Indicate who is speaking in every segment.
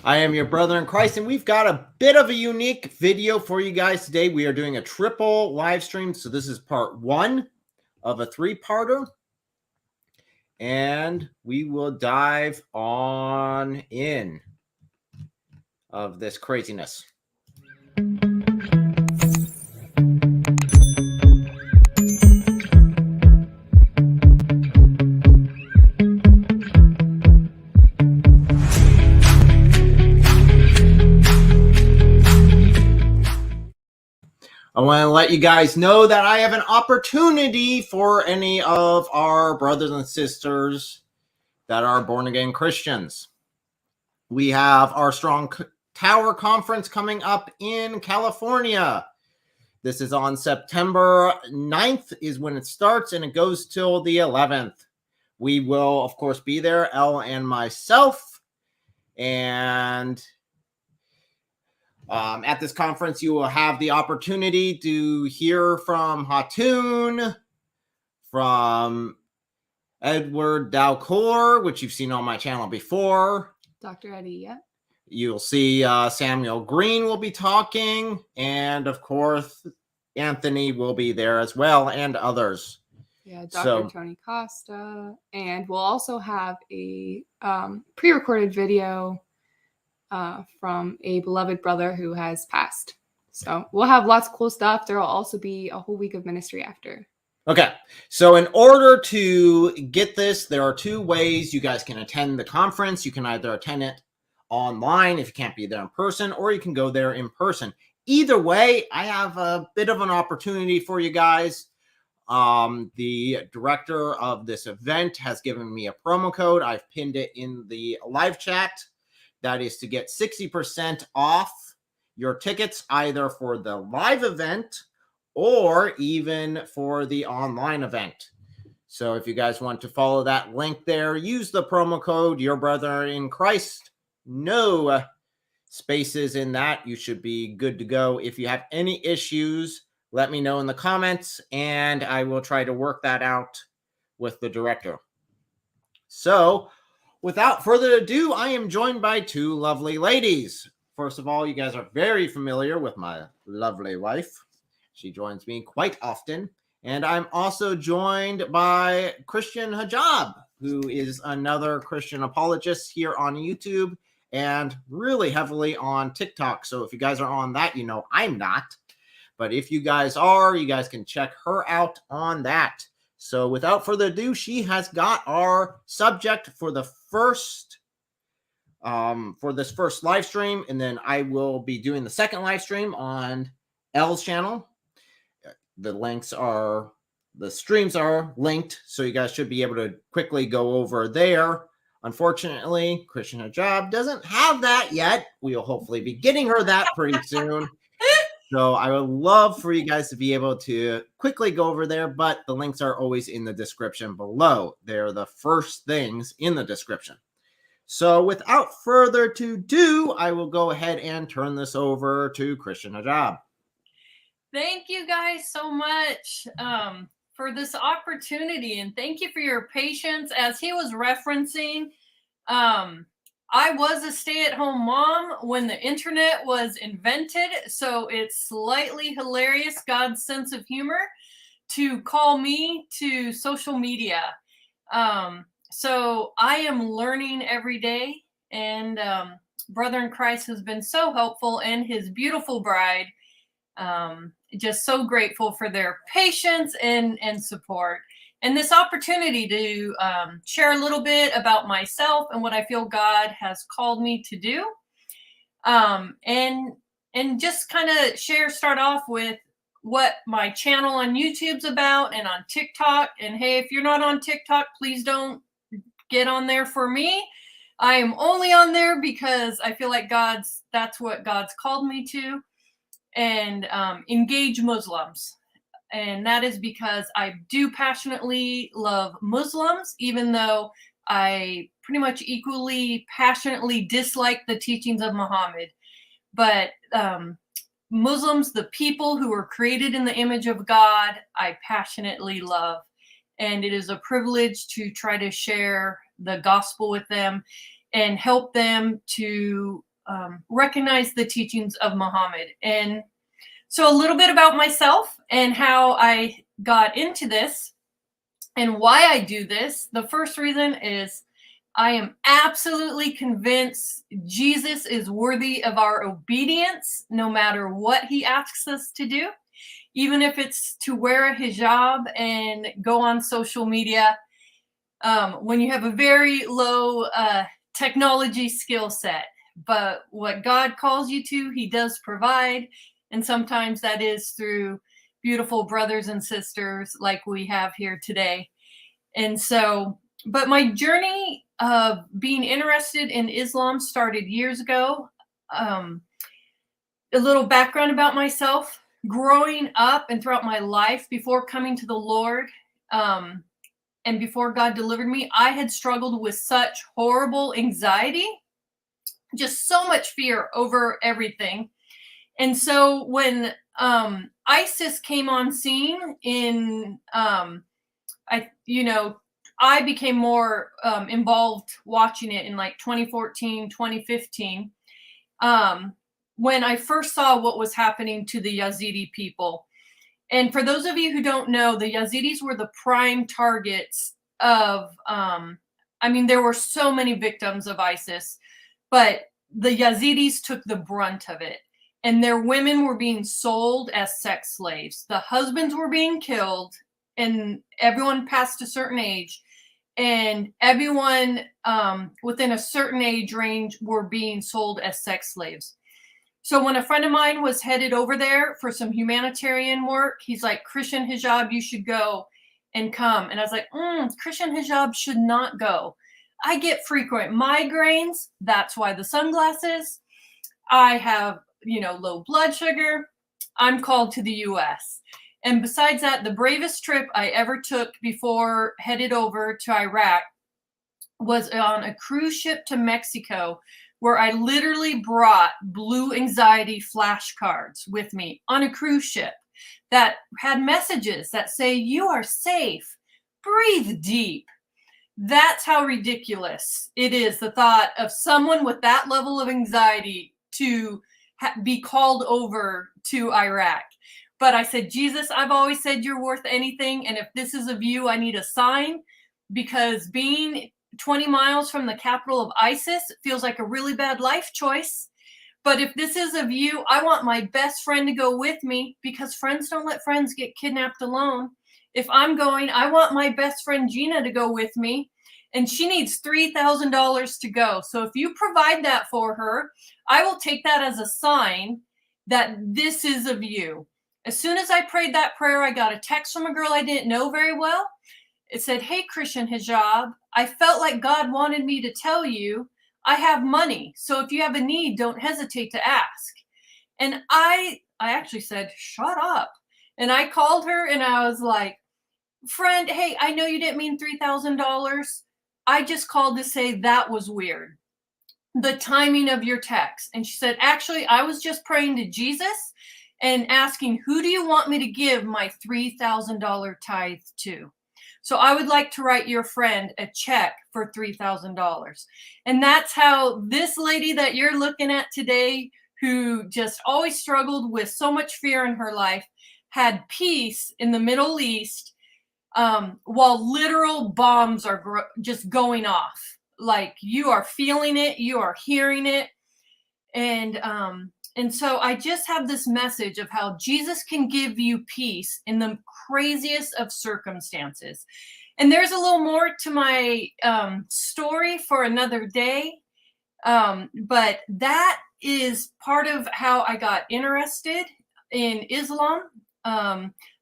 Speaker 1: I am your brother in Christ, and we've got a bit of a unique video for you guys today. We are doing a triple live stream, so this is part one of a three-parter, and we will dive on in of this craziness. I want to let you guys know that I have an opportunity for any of our brothers and sisters that are born-again Christians. We have our Strong Tower Conference coming up in California. This is on September 9th is when it starts, and it goes till the 11th. We will, of course, be there, Elle and myself, and at this conference, you will have the opportunity to hear from Hatun, from Edward Dalcour, which you've seen on my channel before.
Speaker 2: Dr. Eddie, yeah.
Speaker 1: You'll see Samuel Green will be talking, and of course, Anthony will be there as well, and others.
Speaker 2: Yeah, Dr. Tony Costa. And we'll also have a pre-recorded video from a beloved brother who has passed. So we'll have lots of cool stuff. There will also be a whole week of ministry after.
Speaker 1: Okay, so in order to get this, there are two ways you guys can attend the conference. You can either attend it online if you can't be there in person, or you can go there in person. Either way, I have a bit of an opportunity for you guys. The director of this event has given me a promo code. I've pinned it in the live chat. That is to get 60% off your tickets, either for the live event or even for the online event. So if you guys want to follow that link there, use the promo code Your Brother in Christ. No spaces in that. You should be good to go. If you have any issues, let me know in the comments, and I will try to work that out with the director. So, without further ado, I am joined by two lovely ladies. First of all, you guys are very familiar with my lovely wife. She joins me quite often. And I'm also joined by Christian Hijab, who is another Christian apologist here on YouTube and really heavily on TikTok. So if you guys are on that, you know I'm not. But if you guys are, you guys can check her out on that. So without further ado, she has got our subject for the first, for this first live stream, and then I will be doing the second live stream on Elle's channel. The streams are linked, so you guys should be able to quickly go over there. Unfortunately, Christian Hijab doesn't have that yet. We will hopefully be getting her that pretty soon. So I would love for you guys to be able to quickly go over there, but the links are always in the description below. They're the first things in the description. So without further ado, I will go ahead and turn this over to Christian Hijab.
Speaker 3: Thank you guys so much for this opportunity, and thank you for your patience. As he was referencing, I was a stay-at-home mom when the internet was invented, so it's slightly hilarious, God's sense of humor, to call me to social media. So I am learning every day, and Brother in Christ has been so helpful, and his beautiful bride. Just so grateful for their patience and support. And this opportunity to share a little bit about myself and what I feel God has called me to do. And just kind of start off with what my channel on YouTube's about and on TikTok. And hey, if you're not on TikTok, please don't get on there for me. I am only on there because I feel like that's what God's called me to. And engage Muslims. And that is because I do passionately love Muslims, even though I pretty much equally passionately dislike the teachings of Muhammad. But Muslims, the people who were created in the image of God, I passionately love. And it is a privilege to try to share the gospel with them and help them to recognize the teachings of Muhammad. And so a little bit about myself and how I got into this and why I do this. The first reason is I am absolutely convinced Jesus is worthy of our obedience, no matter what he asks us to do, even if it's to wear a hijab and go on social media. When you have a very low technology skill set, but what God calls you to, he does provide. And sometimes that is through beautiful brothers and sisters like we have here today. And so, but my journey of being interested in Islam started years ago. A little background about myself. Growing up and throughout my life before coming to the Lord, and before God delivered me, I had struggled with such horrible anxiety, just so much fear over everything. And so when ISIS came on scene in, I became more involved watching it in like 2014, 2015, when I first saw what was happening to the Yazidi people. And for those of you who don't know, the Yazidis were the prime targets of, there were so many victims of ISIS, but the Yazidis took the brunt of it. And their women were being sold as sex slaves. The husbands were being killed, and everyone past a certain age, and everyone within a certain age range were being sold as sex slaves. So when a friend of mine was headed over there for some humanitarian work, he's like, Christian hijab, you should go and come. And I was like, Christian hijab should not go. I get frequent migraines. That's why the sunglasses. I have, low blood sugar. I'm called to the US. And besides that, the bravest trip I ever took before headed over to Iraq was on a cruise ship to Mexico, where I literally brought blue anxiety flashcards with me on a cruise ship that had messages that say, you are safe, breathe deep. That's how ridiculous it is, the thought of someone with that level of anxiety to be called over to Iraq. But I said, Jesus, I've always said you're worth anything. And if this is of you, I need a sign, because being 20 miles from the capital of ISIS feels like a really bad life choice. But if this is of you, I want my best friend to go with me, because friends don't let friends get kidnapped alone. If I'm going, I want my best friend Gina to go with me, and she needs $3,000 to go. So if you provide that for her, I will take that as a sign that this is of you. As soon as I prayed that prayer, I got a text from a girl I didn't know very well. It said, hey, Christian hijab, I felt like God wanted me to tell you I have money. So if you have a need, don't hesitate to ask. And I actually said, shut up. And I called her and I was like, friend, hey, I know you didn't mean $3,000. I just called to say that was weird, the timing of your text. And she said, actually, I was just praying to Jesus and asking, who do you want me to give my $3,000 tithe to? So I would like to write your friend a check for $3,000. And that's how this lady that you're looking at today, who just always struggled with so much fear in her life, had peace in the Middle East, while literal bombs are just going off. Like, you are feeling it, you are hearing it. And so I just have this message of how Jesus can give you peace in the craziest of circumstances. And there's a little more to my story for another day. But that is part of how I got interested in Islam.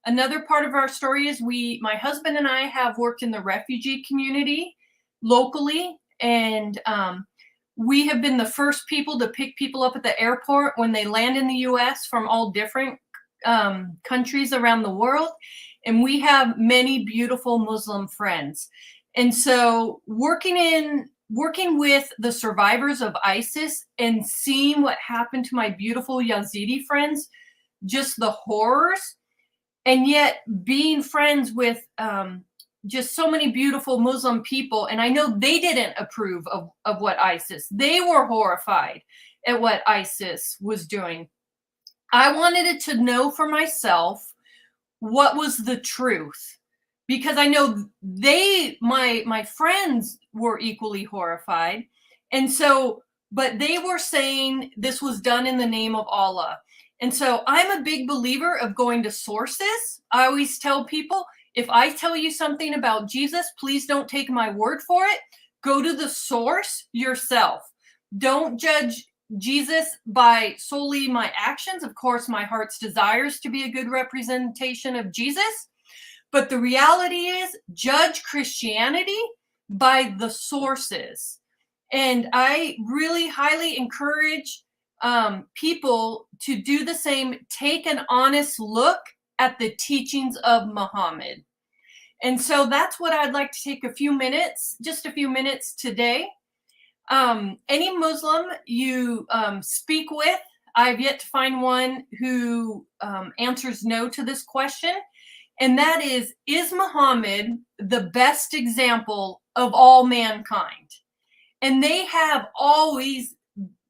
Speaker 3: Another part of our story is my husband and I have worked in the refugee community locally. And we have been the first people to pick people up at the airport when they land in the US from all different countries around the world. And we have many beautiful Muslim friends. And so working with the survivors of ISIS and seeing what happened to my beautiful Yazidi friends, just the horrors, and yet being friends with just so many beautiful Muslim people. And I know they didn't approve of what ISIS, they were horrified. at what ISIS was doing. I wanted it to know for myself what was the truth, because I know my friends were equally horrified. And so, but they were saying this was done in the name of Allah. And so I'm a big believer of going to sources. I always tell people, if I tell you something about Jesus, please don't take my word for it. Go to the source yourself. Don't judge Jesus by solely my actions. Of course, my heart's desires to be a good representation of Jesus. But the reality is, judge Christianity by the sources. And I really highly encourage people to do the same. Take an honest look at the teachings of Muhammad. And so that's what I'd like to take just a few minutes today. Any Muslim you speak with, I've yet to find one who answers no to this question. And that is Muhammad the best example of all mankind? And they have always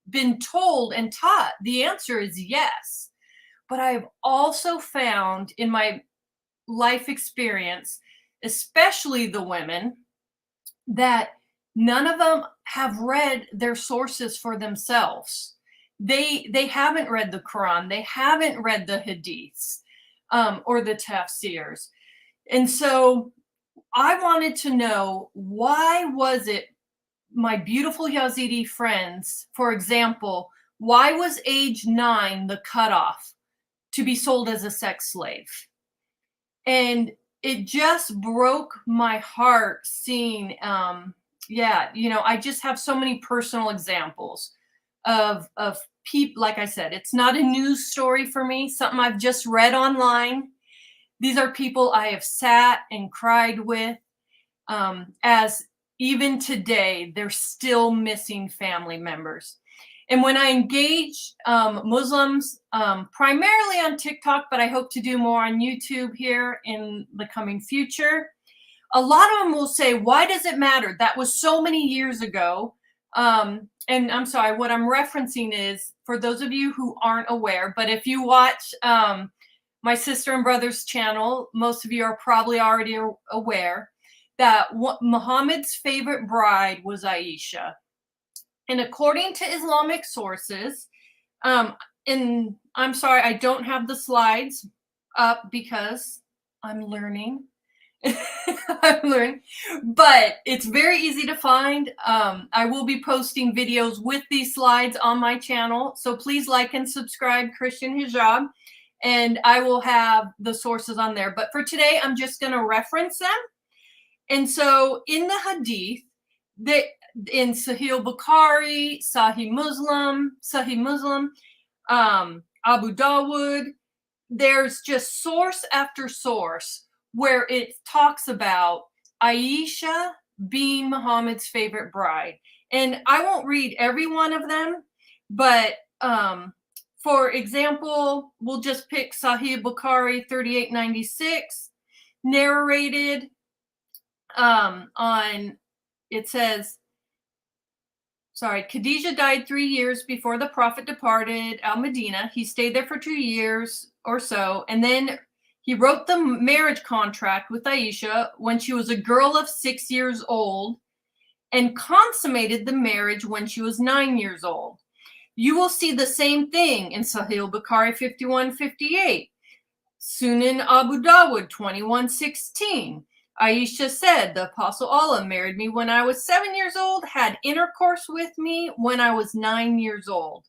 Speaker 3: been told and taught the answer is yes. But I've also found in my life experience, especially the women, that none of them have read their sources for themselves. They haven't read the Quran. They haven't read the Hadiths or the tafsirs. And so I wanted to know, why was it, my beautiful Yazidi friends, for example, why was age 9 the cutoff to be sold as a sex slave? And it just broke my heart seeing, I just have so many personal examples of people. Like I said, it's not a news story for me, something I've just read online. These are people I have sat and cried with, as even today, they're still missing family members. And when I engage Muslims, primarily on TikTok, but I hope to do more on YouTube here in the coming future, a lot of them will say, why does it matter? That was so many years ago. And I'm sorry, what I'm referencing is, for those of you who aren't aware, but if you watch my sister and brother's channel, most of you are probably already aware that Muhammad's favorite bride was Aisha. And according to Islamic sources, and I'm sorry, I don't have the slides up because I'm learning. I'm learning, but it's very easy to find. I will be posting videos with these slides on my channel. So please like and subscribe, Christian Hijab, and I will have the sources on there. But for today, I'm just going to reference them. And so in the Hadith, in Sahih Bukhari, Sahih Muslim, Abu Dawud, there's just source after source where it talks about Aisha being Muhammad's favorite bride. And I won't read every one of them, but for example, we'll just pick Sahih Bukhari 3896, narrated it says, Khadijah died 3 years before the Prophet departed Al-Medina. He stayed there for 2 years or so, and then he wrote the marriage contract with Aisha when she was a girl of 6 years old and consummated the marriage when she was 9 years old. You will see the same thing in Sahih Bukhari 5158, Sunan Abu Dawud 2116. Aisha said, the Apostle Allah married me when I was 7 years old, had intercourse with me when I was 9 years old.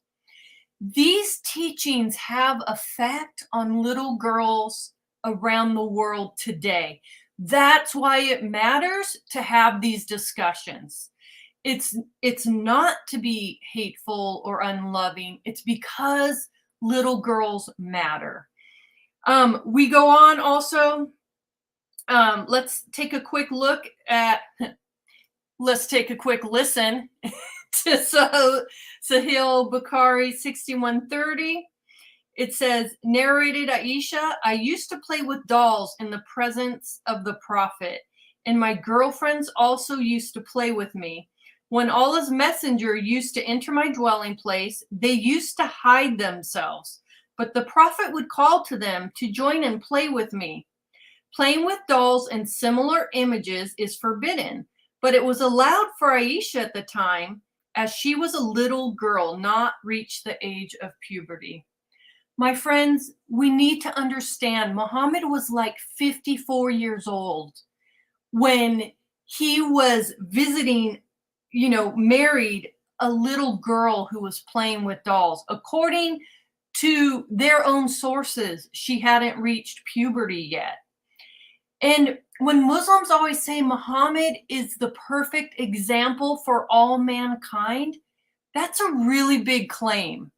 Speaker 3: These teachings have effect on little girls around the world today. That's why it matters to have these discussions. It's not to be hateful or unloving. It's because little girls matter. We go on also. Let's take a quick listen to Sahih Bukhari 6130. It says, narrated Aisha, I used to play with dolls in the presence of the Prophet, and my girlfriends also used to play with me. When Allah's messenger used to enter my dwelling place, they used to hide themselves. But the Prophet would call to them to join and play with me. Playing with dolls and similar images is forbidden, but it was allowed for Aisha at the time, as she was a little girl, not reached the age of puberty. My friends, we need to understand Muhammad was like 54 years old when he was visiting, married a little girl who was playing with dolls. According to their own sources, she hadn't reached puberty yet. And when Muslims always say Muhammad is the perfect example for all mankind, that's a really big claim.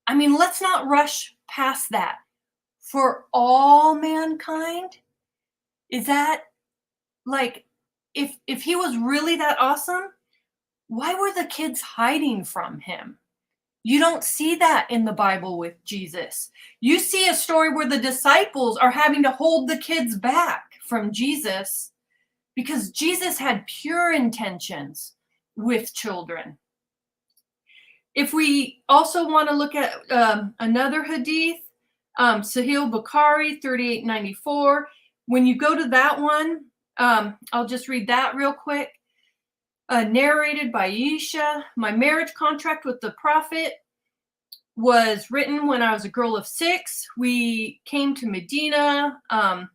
Speaker 3: I mean, let's not rush past that. For all mankind? Is that like, if he was really that awesome, why were the kids hiding from him? You don't see that in the Bible with Jesus. You see a story where the disciples are having to hold the kids back from Jesus because Jesus had pure intentions with children. If we also want to look at another hadith, Sahih Bukhari 3894, when you go to that one, I'll just read that real quick. Narrated by Aisha, my marriage contract with the Prophet was written when I was a girl of 6. We came to Medina,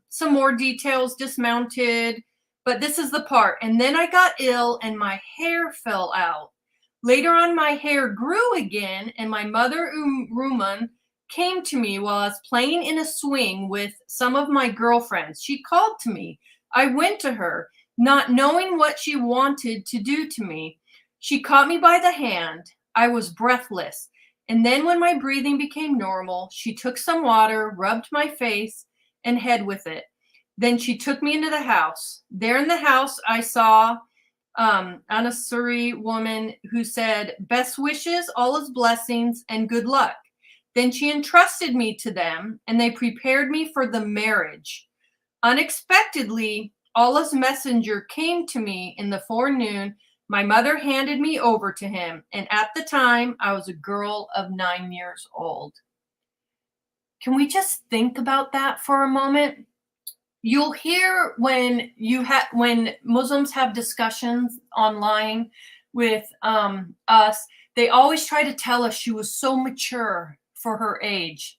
Speaker 3: some more details, dismounted, but this is the part. And then I got ill and my hair fell out. Later on, my hair grew again, and my mother, Ruman, came to me while I was playing in a swing with some of my girlfriends. She called to me. I went to her, not knowing what she wanted to do to me. She caught me by the hand. I was breathless. And then when my breathing became normal, she took some water, rubbed my face and head with it. Then she took me into the house. There in the house, I saw an Ansari woman who said, best wishes, Allah's blessings, and good luck. Then she entrusted me to them, and they prepared me for the marriage. Unexpectedly, Allah's messenger came to me in the forenoon. My mother handed me over to him, and at the time, I was a girl of 9 years old. Can we just think about that for a moment? You'll hear when Muslims have discussions online with us, they always try to tell us she was so mature for her age.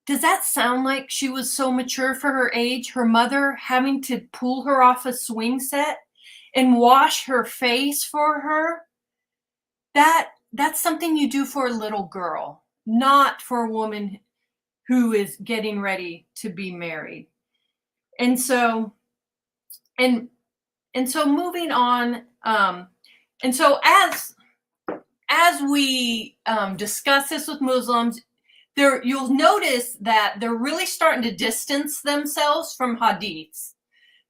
Speaker 3: Does that sound like she was so mature for her age? Her mother having to pull her off a swing set and wash her face for her? That's something you do for a little girl, not for a woman who is getting ready to be married. And so moving on, and so as we discuss this with Muslims, you'll notice that they're really starting to distance themselves from hadiths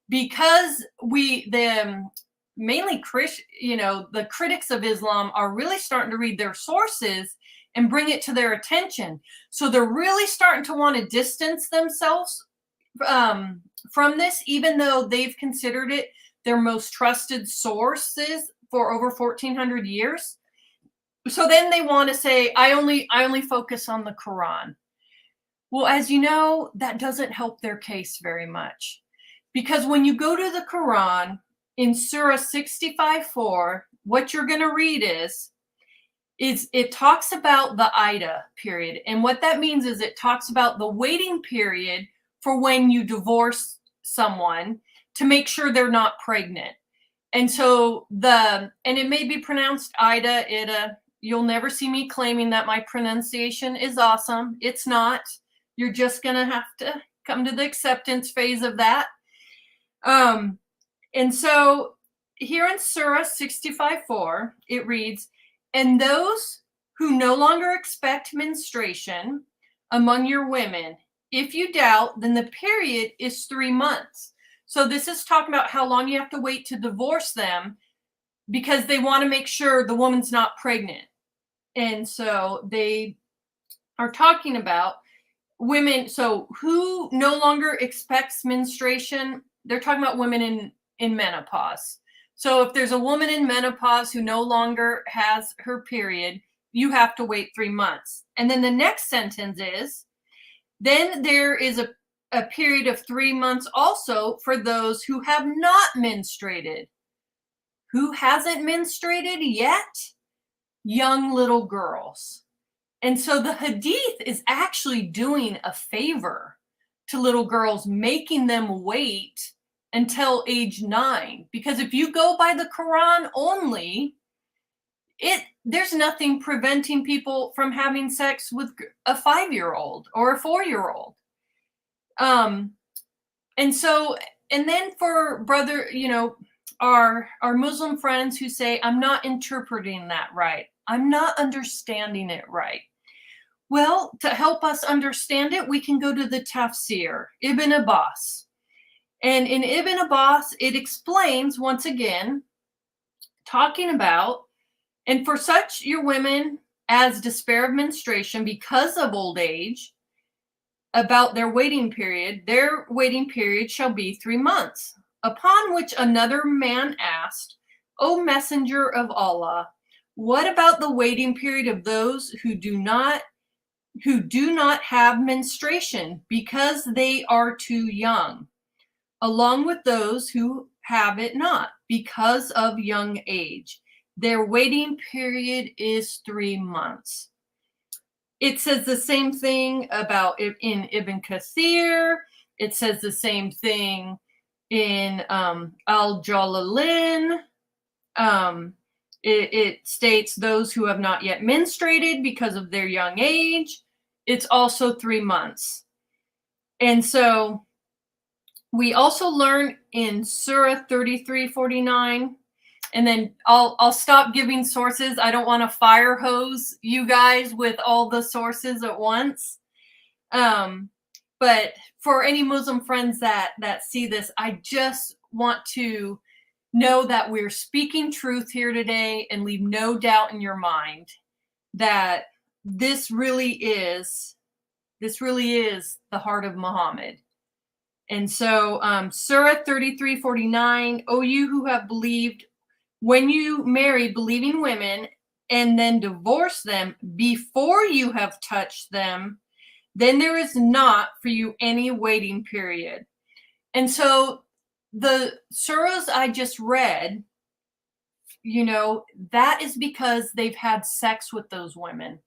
Speaker 3: because mainly the critics of Islam are really starting to read their sources and bring it to their attention. So they're really starting to want to distance themselves from this, even though they've considered it their most trusted sources for over 1,400 years. So then they want to say, I only focus on the Quran. Well, as you know, that doesn't help their case very much. Because when you go to the Quran, in Surah 65:4, what you're going to read is it talks about the Ida period. And what that means is it talks about the waiting period for when you divorce someone to make sure they're not pregnant. And so and it may be pronounced Ida, Ida. You'll never see me claiming that my pronunciation is awesome. It's not. You're just going to have to come to the acceptance phase of that. And so here in Surah 65:4, it reads, and those who no longer expect menstruation among your women, if you doubt, then the period is 3 months. So this is talking about how long you have to wait to divorce them because they want to make sure the woman's not pregnant. And so they are talking about women. So who no longer expects menstruation? They're talking about women in menopause. So if there's a woman in menopause who no longer has her period, you have to wait 3 months. And then the next sentence is, then there is a period of 3 months also for those who have not menstruated. Who hasn't menstruated yet? Young little girls. And so the Hadith is actually doing a favor to little girls, making them wait until age 9. Because if you go by the Quran only, there's nothing preventing people from having sex with a 5-year-old or a 4-year-old. And so, and then for brother, our Muslim friends who say, I'm not interpreting that right, I'm not understanding it right. Well, to help us understand it, we can go to the tafsir, Ibn Abbas. And in Ibn Abbas, it explains, once again, talking about, and for such your women as despair of menstruation because of old age, about their waiting period shall be 3 months. Upon which another man asked, O Messenger of Allah, what about the waiting period of those who do not have menstruation because they are too young, along with those who have it not because of young age? Their waiting period is 3 months. It says the same thing about in Ibn Kathir. It says the same thing in Al-Jalalain. It states those who have not yet menstruated because of their young age. It's also 3 months. And so we also learn in Surah 33:49, and then I'll stop giving sources. I don't want to fire hose you guys with all the sources at once. But for any Muslim friends that see this, I just want to know that we're speaking truth here today, and leave no doubt in your mind that this really is the heart of Muhammad. And so Surah 33:49, O you who have believed, when you marry believing women and then divorce them before you have touched them, then there is not for you any waiting period. And so the surahs I just read, that is because they've had sex with those women.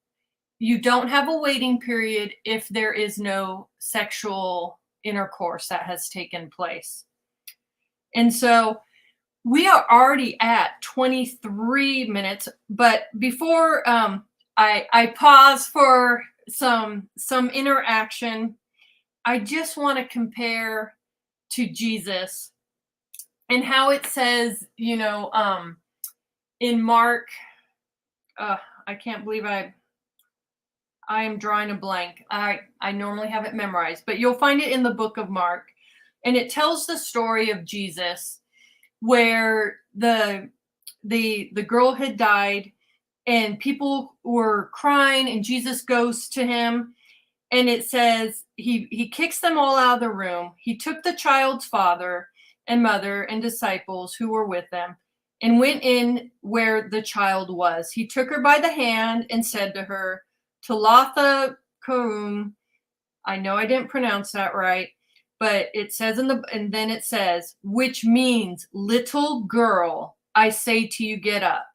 Speaker 3: You don't have a waiting period if there is no sexual intercourse that has taken place. And so we are already at 23 minutes, but before I pause for some interaction, I just want to compare to Jesus and how it says, in Mark, I can't believe I am drawing a blank. I normally have it memorized, but you'll find it in the book of Mark. And it tells the story of Jesus where the girl had died and people were crying, and Jesus goes to him, and it says he kicks them all out of the room. He took the child's father and mother and disciples who were with them and went in where the child was. He took her by the hand and said to her, Talitha Koum. I know I didn't pronounce that right, but it says and then it says, which means, little girl, I say to you, get up.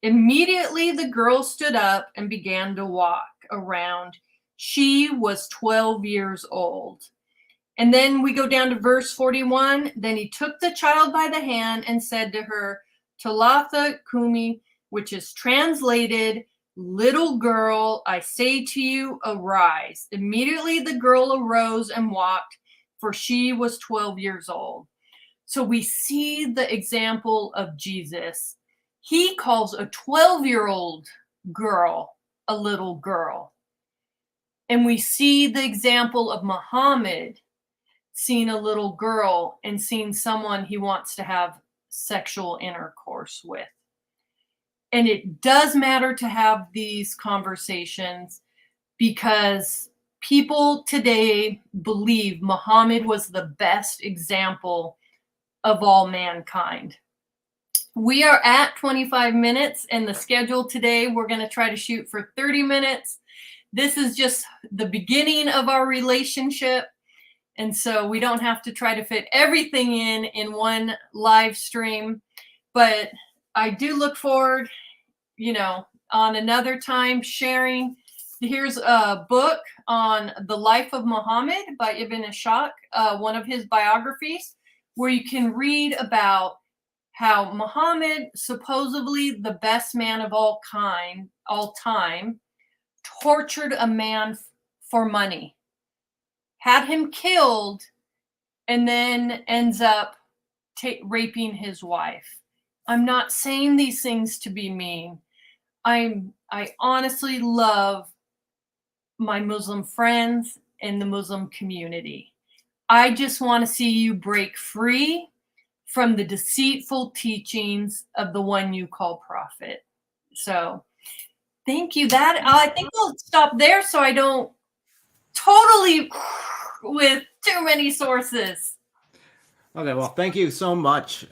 Speaker 3: Immediately the girl stood up and began to walk around. She was 12 years old. And then we go down to verse 41. Then he took the child by the hand and said to her, Talitha Kumi, which is translated, little girl, I say to you, arise. Immediately the girl arose and walked, for she was 12 years old. So we see the example of Jesus. He calls a 12-year-old girl a little girl. And we see the example of Muhammad seeing a little girl and seeing someone he wants to have sexual intercourse with. And it does matter to have these conversations because people today believe Muhammad was the best example of all mankind. We are at 25 minutes, and the schedule today, we're going to try to shoot for 30 minutes. This is just the beginning of our relationship. And so we don't have to try to fit everything in one live stream. But I do look forward, on another time sharing. Here's a book on the life of Muhammad by Ibn Ishaq, one of his biographies, where you can read about how Muhammad, supposedly the best man of all time, tortured a man for money, had him killed, and then ends up raping his wife. I'm not saying these things to be mean. I honestly love my Muslim friends and the Muslim community. I just want to see you break free from the deceitful teachings of the one you call prophet. So thank you. I think we'll stop there so I don't totally with too many sources.
Speaker 1: Okay, well, thank you so much,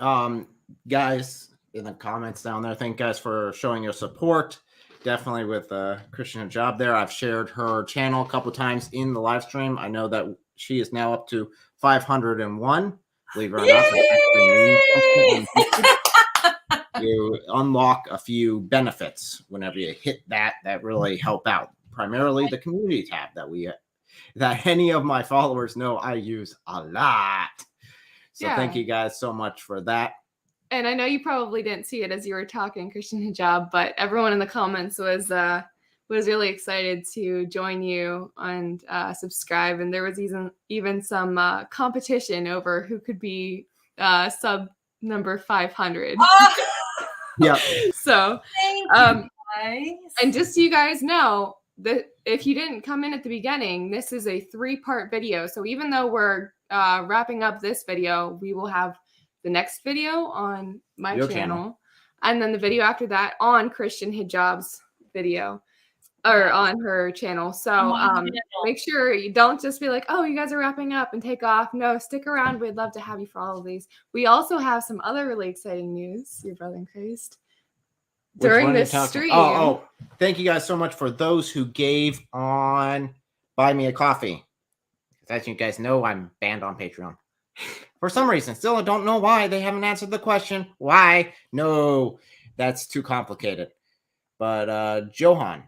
Speaker 1: guys, in the comments down there. Thank you guys for showing your support. Definitely with Christian Hijab there. I've shared her channel a couple times in the live stream. I know that she is now up to 501. Believe it or not, you unlock a few benefits whenever you hit that really help out. Primarily the community tab that any of my followers know I use a lot. So thank you guys so much for that.
Speaker 2: And I know you probably didn't see it as you were talking, Christian Hijab, but everyone in the comments was really excited to join you and subscribe. And there was even some competition over who could be sub number 500.
Speaker 1: Yeah.
Speaker 2: So,
Speaker 3: thank you guys.
Speaker 2: And just so you guys know, that if you didn't come in at the beginning, this is a 3-part video. So even though we're wrapping up this video, we will have the next video on my channel, and then the video after that on Christian Hijab's video or on her channel. So make sure you don't just be like, oh, you guys are wrapping up and take off. No, stick around. We'd love to have you for all of these. We also have some other really exciting news, your brother in Christ. During this stream.
Speaker 1: Oh, thank you guys so much for those who gave on Buy Me a Coffee. As you guys know, I'm banned on Patreon. For some reason, still I don't know why. They haven't answered the question. Why? No, that's too complicated. But Johan,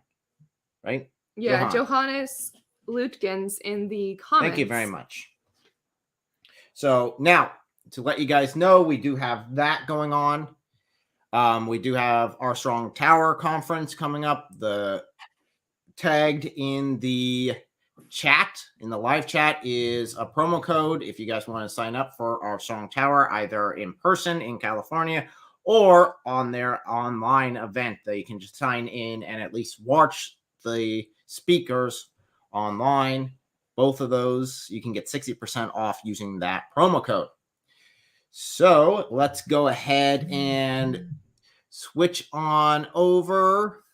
Speaker 1: right?
Speaker 2: Yeah, Johannes Lutkins in the comments.
Speaker 1: Thank you very much. So now, to let you guys know, we do have that going on. We do have our Strong Tower conference coming up. The tagged in the chat, in the live chat, is a promo code if you guys want to sign up for our Strong Tower, either in person in California or on their online event that you can just sign in and at least watch the speakers online. Both of those, you can get 60% off using that promo code. So let's go ahead and switch on over.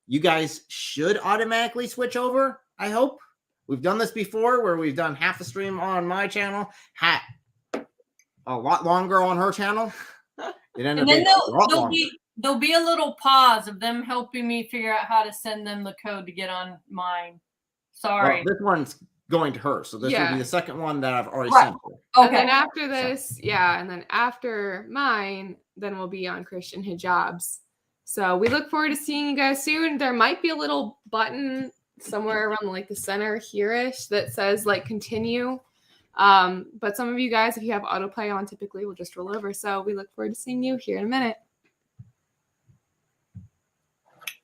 Speaker 1: You guys should automatically switch over, I hope. We've done this before where we've done half the stream on my channel, a lot longer on her channel.
Speaker 3: And then there'll be a little pause of them helping me figure out how to send them the code to get on mine. Sorry.
Speaker 1: Well, this one's going to her, so this will be the second one that I've already sent her.
Speaker 2: Okay. And then after this, and then after mine, then we'll be on Christian Hijab's. So we look forward to seeing you guys soon. There might be a little button somewhere around like the center here-ish that says like continue. But some of you guys, if you have autoplay on, typically will just roll over. So we look forward to seeing you here in a minute.